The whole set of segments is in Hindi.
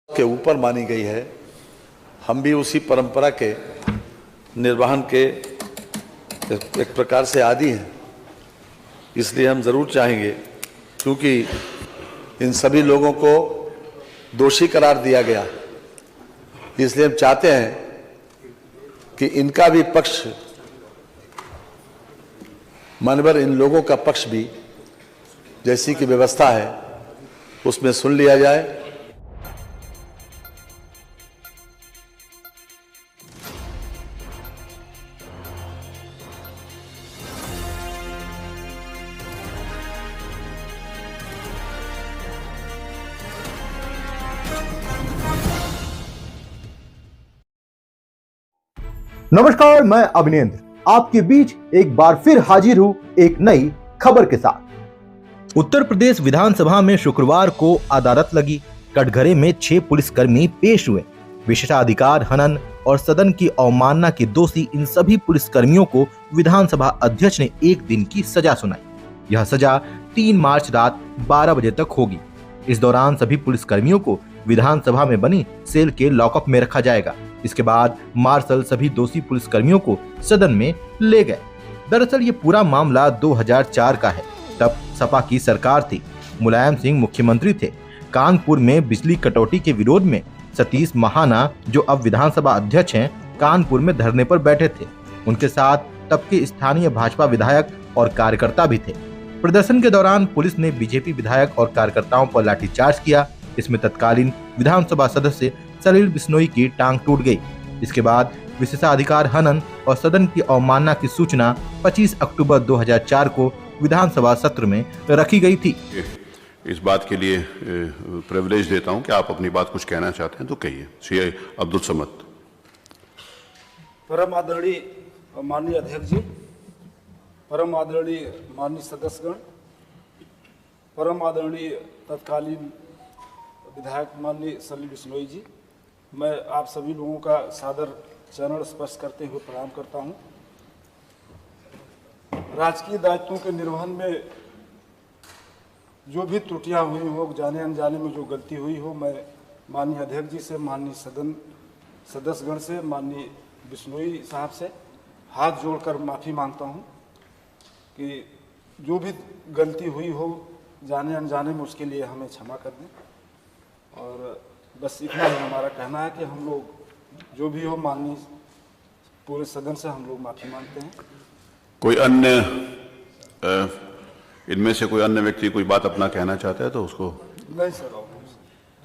के ऊपर मानी गई है। हम भी उसी परंपरा के निर्वहन के एक प्रकार से आदी हैं, इसलिए हम ज़रूर चाहेंगे, क्योंकि इन सभी लोगों को दोषी करार दिया गया, इसलिए हम चाहते हैं कि इनका भी पक्ष, मानवर इन लोगों का पक्ष भी जैसी की व्यवस्था है उसमें सुन लिया जाए। नमस्कार, मैं अभिनेंद्र आपके बीच एक बार फिर हाजिर हूं एक नई खबर के साथ। उत्तर प्रदेश विधानसभा में शुक्रवार को अदालत लगी। कटघरे में 6 पुलिसकर्मी पेश हुए। विशेषाधिकार हनन और सदन की अवमानना के दोषी इन सभी पुलिसकर्मियों को विधानसभा अध्यक्ष ने 1 दिन की सजा सुनाई। यह सजा 3 मार्च रात 12 बजे तक होगी। इस दौरान सभी पुलिसकर्मियों को विधानसभा में बनी सेल के लॉकअप में रखा जाएगा। इसके बाद मार्शल सभी दोषी पुलिसकर्मियों को सदन में ले गए। दरअसल ये पूरा मामला 2004 का है। तब सपा की सरकार थी, मुलायम सिंह मुख्यमंत्री थे। कानपुर में बिजली कटौती के विरोध में सतीश महाना, जो अब विधानसभा अध्यक्ष हैं, कानपुर में धरने पर बैठे थे। उनके साथ तब के स्थानीय भाजपा विधायक और कार्यकर्ता भी थे। प्रदर्शन के दौरान पुलिस ने बीजेपी विधायक और कार्यकर्ताओं पर लाठीचार्ज किया। इसमें तत्कालीन विधानसभा सदस्य सलील बिश्नोई की टांग टूट गई। इसके बाद विशेषाधिकार हनन और सदन की अवमानना की सूचना 25 अक्टूबर 2004 को विधानसभा सत्र में रखी गई थी। इस बात के लिए प्रिविलेज देता हूं कि आप अपनी बात कुछ कहना चाहते हैं तो कहिए। श्री अब्दुल समद। परम आदरणीय माननीय अध्यक्ष जी, परम आदरणीय माननीय सदस्यगण, परम आदरणीय तत्कालीन विधायक माननीय सलील बिश्नोई जी, मैं आप सभी लोगों का सादर चरण स्पर्श करते हुए प्रणाम करता हूं। राजकीय दायित्वों के निर्वहन में जो भी त्रुटियां हुई हो, जाने अनजाने में जो गलती हुई हो, मैं माननीय अध्यक्ष जी से, माननीय सदन सदस्यगण से, माननीय बिश्नोई साहब से हाथ जोड़कर माफ़ी मांगता हूं कि जो भी गलती हुई हो जाने अनजाने में, उसके लिए हमें क्षमा कर दें। और बस इतना ही हमारा कहना है कि हम लोग जो भी हो, माननीय पूरे सदन से हम लोग माफ़ी मांगते हैं। कोई अन्य इनमें से कोई अन्य व्यक्ति कोई बात अपना कहना चाहता है तो उसको? नहीं सर,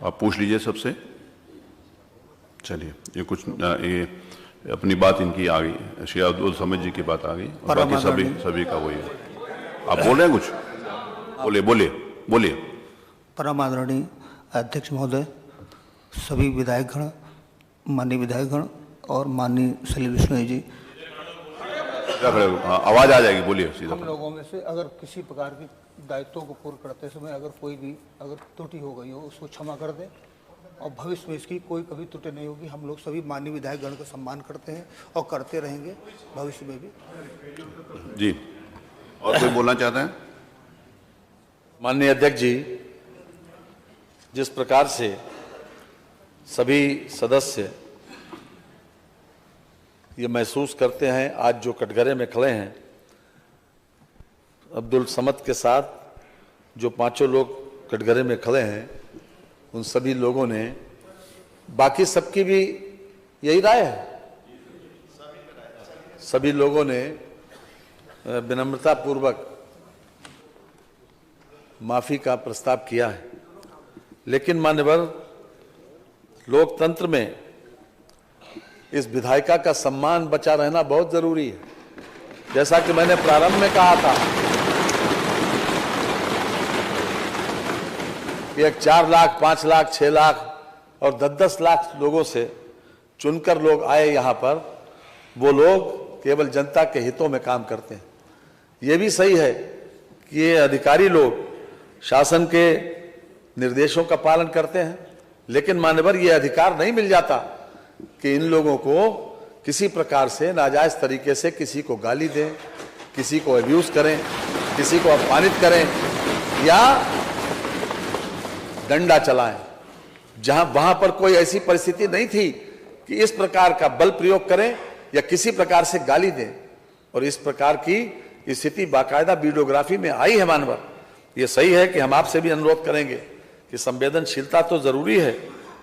आप पूछ लीजिए सबसे। चलिए, ये कुछ ये अपनी बात इनकी आ गई, श्री अब्दुल समद जी की बात आ गई और बाकी सभी का वही है। आप बोल रहे हैं कुछ? बोलिए। परम आदरणीय अध्यक्ष महोदय, सभी विधायकगण, माननीय विधायकगण और माननीय सलील बिश्नोई जी, आवाज आ जाएगी, बोलिए सीधा। हम लोगों में से अगर किसी प्रकार की दायित्वों को पूर्ण करते समय अगर कोई भी त्रुटि हो गई हो, उसको क्षमा कर दें और भविष्य में इसकी कोई कभी त्रुटि नहीं होगी। हम लोग सभी माननीय विधायकगण का सम्मान करते हैं और करते रहेंगे भविष्य में भी। जी, और कोई बोलना चाहते हैं? माननीय अध्यक्ष जी, जिस प्रकार से सभी सदस्य ये महसूस करते हैं, आज जो कटघरे में खड़े हैं, अब्दुल समद के साथ जो 5 लोग कटघरे में खड़े हैं, उन सभी लोगों ने, बाकी सबकी भी यही राय है, सभी लोगों ने विनम्रता पूर्वक माफी का प्रस्ताव किया है। लेकिन मान्यवर, लोकतंत्र में इस विधायिका का सम्मान बचा रहना बहुत जरूरी है। जैसा कि मैंने प्रारंभ में कहा था कि एक 4 लाख, 5 लाख, 6 लाख और 10-10 लाख लोगों से चुनकर लोग आए यहाँ पर, वो लोग केवल जनता के हितों में काम करते हैं। ये भी सही है कि ये अधिकारी लोग शासन के निर्देशों का पालन करते हैं, लेकिन मान्यवर ये अधिकार नहीं मिल जाता कि इन लोगों को किसी प्रकार से नाजायज तरीके से किसी को गाली दें, किसी को अब्यूज करें, किसी को अपमानित करें या डंडा चलाएं। वहां पर कोई ऐसी परिस्थिति नहीं थी कि इस प्रकार का बल प्रयोग करें या किसी प्रकार से गाली दें, और इस प्रकार की स्थिति बाकायदा वीडियोग्राफी में आई है मानवर। ये सही है कि हम आपसे भी अनुरोध करेंगे कि संवेदनशीलता तो जरूरी है,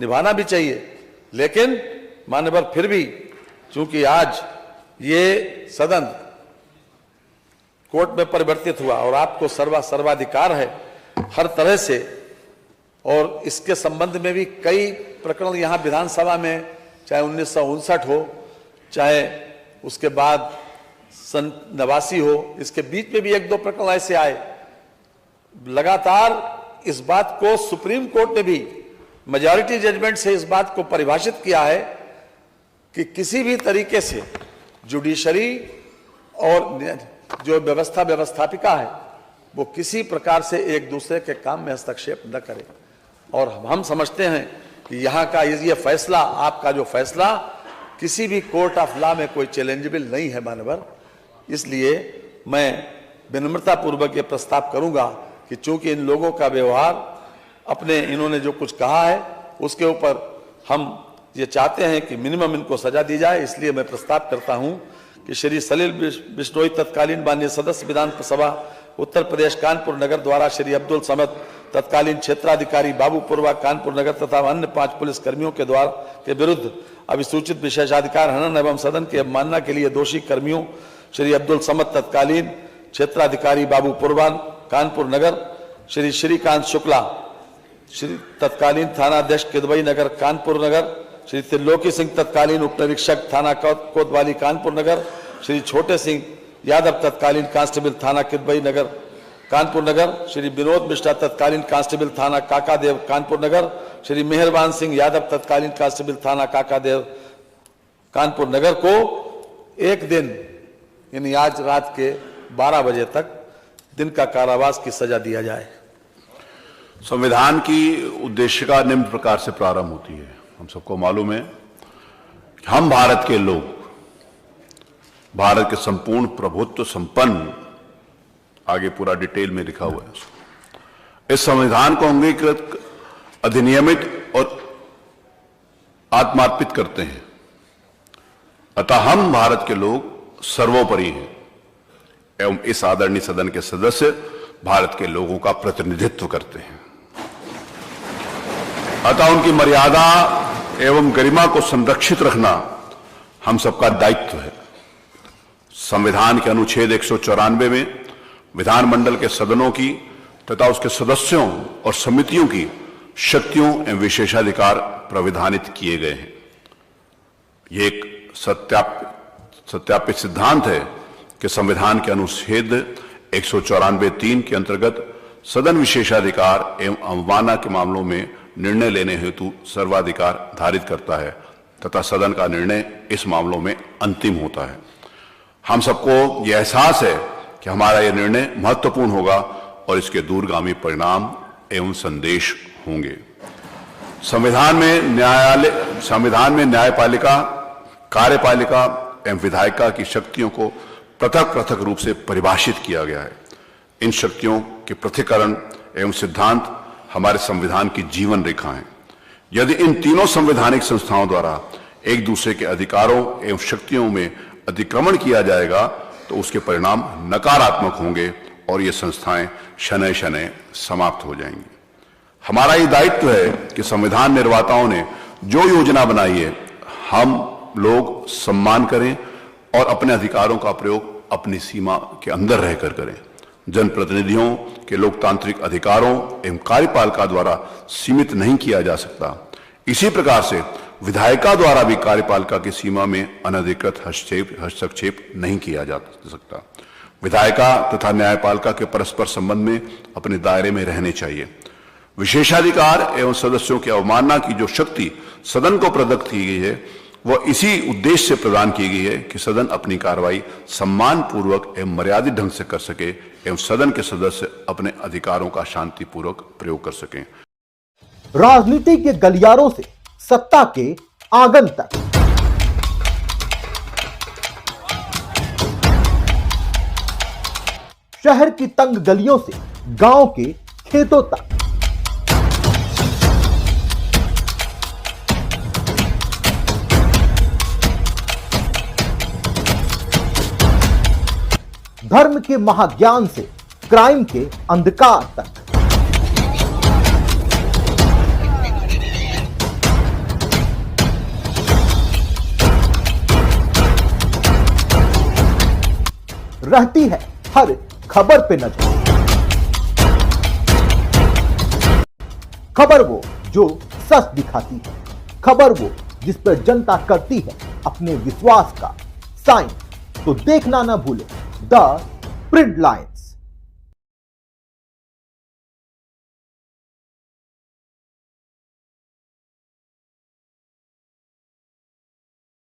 निभाना भी चाहिए, लेकिन मानवर फिर भी चूंकि आज ये सदन कोर्ट में परिवर्तित हुआ और आपको सर्वाधिकार है हर तरह से, और इसके संबंध में भी कई प्रकरण यहाँ विधानसभा में, चाहे 1959 हो, चाहे उसके बाद सन 89 हो, इसके बीच में भी 1-2 प्रकरण ऐसे आए। लगातार इस बात को सुप्रीम कोर्ट ने भी मेजॉरिटी जजमेंट से इस बात को परिभाषित किया है कि किसी भी तरीके से जुडिशरी और जो व्यवस्थापिका है वो किसी प्रकार से एक दूसरे के काम में हस्तक्षेप न करे। और हम समझते हैं कि यहाँ का ये फैसला, आपका जो फैसला किसी भी कोर्ट ऑफ लॉ में कोई चैलेंजेबल नहीं है मानवर। इसलिए मैं विनम्रता पूर्वक ये प्रस्ताव करूंगा कि चूंकि इन लोगों का व्यवहार, अपने इन्होंने जो कुछ कहा है उसके ऊपर हम ये चाहते हैं कि मिनिमम इनको सजा दी जाए, इसलिए मैं प्रस्ताव करता हूं कि श्री सलील बिश्नोई तत्कालीन माननीय सदस्य विधानसभा उत्तर प्रदेश कानपुर नगर द्वारा श्री अब्दुल समद तत्कालीन क्षेत्राधिकारी बाबूपुरवा कानपुर नगर तथा अन्य 5 पुलिस कर्मियों के द्वारा के विरुद्ध अभिसूचित विशेषाधिकार हनन एवं सदन की अवमानना के लिए दोषी कर्मियों श्री अब्दुल समद तत्कालीन क्षेत्राधिकारी बाबूपुरवा कानपुर नगर, श्री श्रीकांत शुक्ला श्री तत्कालीन थानाध्यक्ष किदवई नगर कानपुर नगर, श्री त्रिलोकी सिंह तत्कालीन उप निरीक्षक थाना कोतवाली कानपुर नगर, श्री छोटे सिंह यादव तत्कालीन कांस्टेबल थाना किदवई नगर कानपुर नगर, श्री विनोद मिश्रा तत्कालीन कांस्टेबल थाना काकादेव कानपुर नगर, श्री मेहरबान सिंह यादव तत्कालीन कांस्टेबल थाना काकादेव कानपुर नगर को 1 दिन यानी आज रात के 12 बजे तक दिन का कारावास की सजा दिया जाए। संविधान की उद्देशिका निम्न प्रकार से प्रारंभ होती है। हम सबको मालूम है कि हम भारत के लोग, भारत के संपूर्ण प्रभुत्व संपन्न, आगे पूरा डिटेल में लिखा हुआ है, इस संविधान को अंगीकृत, अधिनियमित और आत्मार्पित करते हैं। अतः हम भारत के लोग सर्वोपरि हैं एवं इस आदरणीय सदन के सदस्य भारत के लोगों का प्रतिनिधित्व करते हैं। अतः उनकी मर्यादा एवं गरिमा को संरक्षित रखना हम सबका दायित्व है। संविधान के अनुच्छेद 194 में विधानमंडल के सदनों की तथा उसके सदस्यों और समितियों की शक्तियों एवं विशेषाधिकार प्राविधानित किए गए हैं। यह एक सत्यापित सिद्धांत है कि संविधान के अनुच्छेद 194(3) के अंतर्गत सदन विशेषाधिकार एवं अवमानना के मामलों में निर्णय लेने हेतु सर्वाधिकार धारित करता है तथा सदन का निर्णय इस मामलों में अंतिम होता है। हम सबको यह एहसास है कि हमारा यह निर्णय महत्वपूर्ण होगा और इसके दूरगामी परिणाम एवं संदेश होंगे। संविधान में न्यायपालिका, कार्यपालिका एवं विधायिका की शक्तियों को पृथक पृथक रूप से परिभाषित किया गया है। इन शक्तियों के पृथक्करण एवं सिद्धांत हमारे संविधान की जीवन रेखा हैं। यदि इन तीनों संवैधानिक संस्थाओं द्वारा एक दूसरे के अधिकारों एवं शक्तियों में अतिक्रमण किया जाएगा तो उसके परिणाम नकारात्मक होंगे और ये संस्थाएं शनय शनय समाप्त हो जाएंगी। हमारा ये दायित्व है कि संविधान निर्माताओं ने जो योजना बनाई है हम लोग सम्मान करें और अपने अधिकारों का प्रयोग अपनी सीमा के अंदर रहकर करें। जनप्रतिनिधियों के लोकतांत्रिक अधिकारों एवं कार्यपालिका द्वारा सीमित नहीं किया जा सकता। इसी प्रकार से विधायिका द्वारा भी कार्यपालिका की सीमा में अनधिकृत हस्तक्षेप नहीं किया जा सकता। विधायिका तथा न्यायपालिका के परस्पर संबंध में अपने दायरे में रहने चाहिए। विशेषाधिकार एवं सदस्यों की अवमानना की जो शक्ति सदन को प्रदत्त की गई है वह इसी उद्देश्य से प्रदान की गई है कि सदन अपनी कार्रवाई सम्मान पूर्वक एवं मर्यादित ढंग से कर सके एवं सदन के सदस्य अपने अधिकारों का शांतिपूर्वक प्रयोग कर सकें। राजनीति के गलियारों से सत्ता के आंगन तक, शहर की तंग गलियों से गांव के खेतों तक, धर्म के महाज्ञान से क्राइम के अंधकार तक। रहती है हर खबर पे नजर। खबर वो जो सच दिखाती है, खबर वो जिस पर जनता करती है अपने विश्वास का साइन। तो देखना ना भूले द प्रिंट लाइन्स।